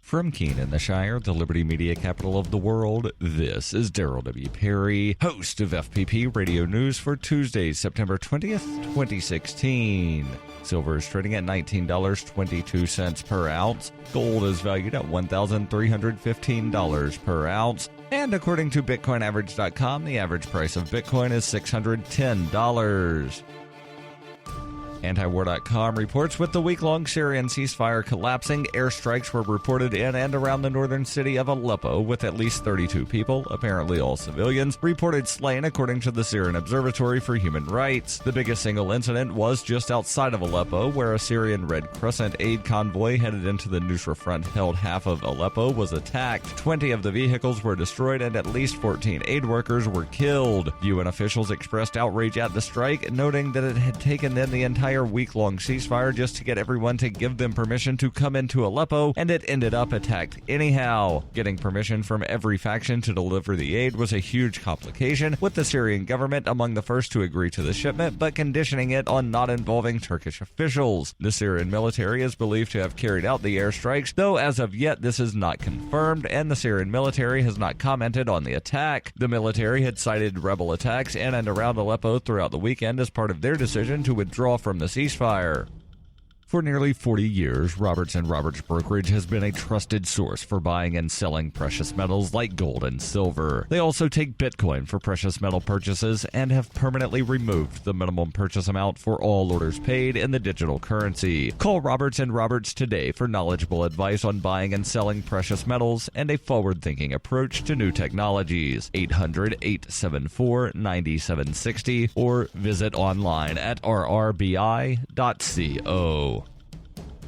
From Keene in the Shire, the Liberty Media capital of the world, this is Daryl W. Perry, host of FPP Radio News for Tuesday, September 20th, 2016. Silver is trading at $19.22 per ounce. Gold is valued at $1,315 per ounce. And according to BitcoinAverage.com, the average price of Bitcoin is $610. Antiwar.com reports with the week-long Syrian ceasefire collapsing, airstrikes were reported in and around the northern city of Aleppo, with at least 32 people, apparently all civilians, reported slain according to the Syrian Observatory for Human Rights. The biggest single incident was just outside of Aleppo, where a Syrian Red Crescent aid convoy headed into the Nusra Front held half of Aleppo was attacked. 20 of the vehicles were destroyed and at least 14 aid workers were killed. UN officials expressed outrage at the strike, noting that it had taken them the entire week-long ceasefire just to get everyone to give them permission to come into Aleppo, and it ended up attacked anyhow. Getting permission from every faction to deliver the aid was a huge complication, with the Syrian government among the first to agree to the shipment, but conditioning it on not involving Turkish officials. The Syrian military is believed to have carried out the airstrikes, though as of yet this is not confirmed, and the Syrian military has not commented on the attack. The military had cited rebel attacks in and around Aleppo throughout the weekend as part of their decision to withdraw from the ceasefire. For nearly 40 years, Roberts & Roberts Brokerage has been a trusted source for buying and selling precious metals like gold and silver. They also take Bitcoin for precious metal purchases and have permanently removed the minimum purchase amount for all orders paid in the digital currency. Call Roberts & Roberts today for knowledgeable advice on buying and selling precious metals and a forward-thinking approach to new technologies. 800-874-9760 or visit online at rrbi.co.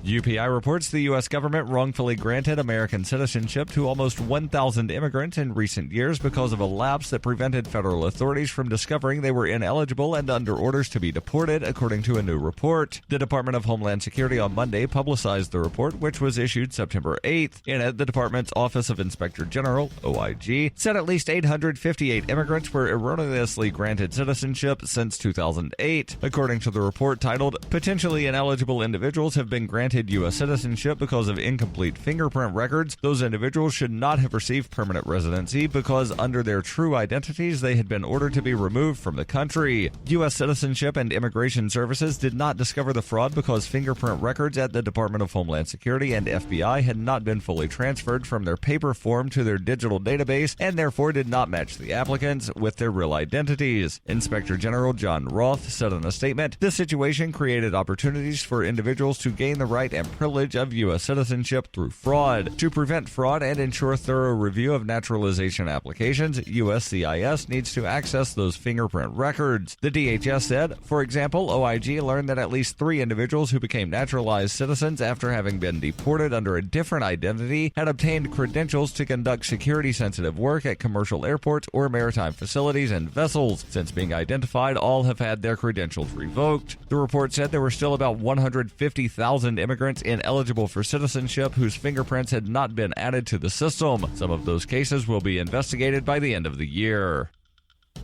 UPI reports the U.S. government wrongfully granted American citizenship to almost 1,000 immigrants in recent years because of a lapse that prevented federal authorities from discovering they were ineligible and under orders to be deported, according to a new report. The Department of Homeland Security on Monday publicized the report, which was issued September 8th. In it, the department's Office of Inspector General, OIG, said at least 858 immigrants were erroneously granted citizenship since 2008. According to the report titled, "Potentially Ineligible Individuals Have Been Granted U.S. citizenship because of incomplete fingerprint records. Those individuals should not have received permanent residency because under their true identities they had been ordered to be removed from the country. U.S. Citizenship and Immigration Services did not discover the fraud because fingerprint records at the Department of Homeland Security and FBI had not been fully transferred from their paper form to their digital database and therefore did not match the applicants with their real identities." Inspector General John Roth said in a statement, "This situation created opportunities for individuals to gain the right and privilege of U.S. citizenship through fraud. To prevent fraud and ensure thorough review of naturalization applications, USCIS needs to access those fingerprint records." The DHS said, for example, OIG learned that at least 3 individuals who became naturalized citizens after having been deported under a different identity had obtained credentials to conduct security-sensitive work at commercial airports or maritime facilities and vessels. Since being identified, all have had their credentials revoked. The report said there were still about 150,000 immigrants ineligible for citizenship whose fingerprints had not been added to the system. Some of those cases will be investigated by the end of the year.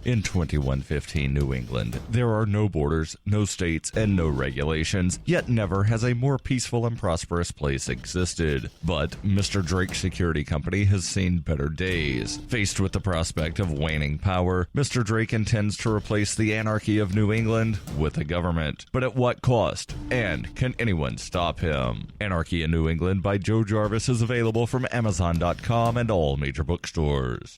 In 2115 New England, there are no borders, no states, and no regulations, yet never has a more peaceful and prosperous place existed. But Mr. Drake's security company has seen better days. Faced with the prospect of waning power, Mr. Drake intends to replace the anarchy of New England with a government. But at what cost? And can anyone stop him? Anarchy in New England by Joe Jarvis is available from Amazon.com and all major bookstores.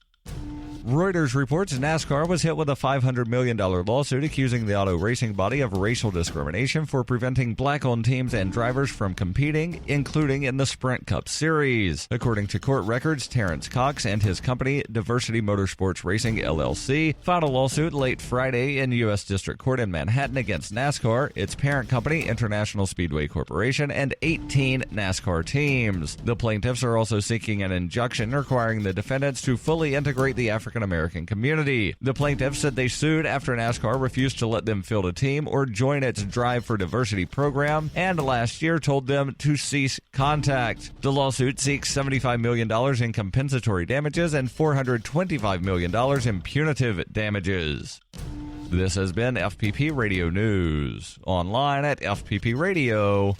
Reuters reports NASCAR was hit with a $500 million lawsuit accusing the auto racing body of racial discrimination for preventing black-owned teams and drivers from competing, including in the Sprint Cup Series. According to court records, Terrence Cox and his company, Diversity Motorsports Racing, LLC, filed a lawsuit late Friday in U.S. District Court in Manhattan against NASCAR, its parent company, International Speedway Corporation, and 18 NASCAR teams. The plaintiffs are also seeking an injunction requiring the defendants to fully integrate the African-American community. The plaintiffs said they sued after NASCAR refused to let them field a team or join its Drive for Diversity program, and last year told them to cease contact. The lawsuit seeks $75 million in compensatory damages and $425 million in punitive damages. This has been FPP Radio News, online at fppradio.com.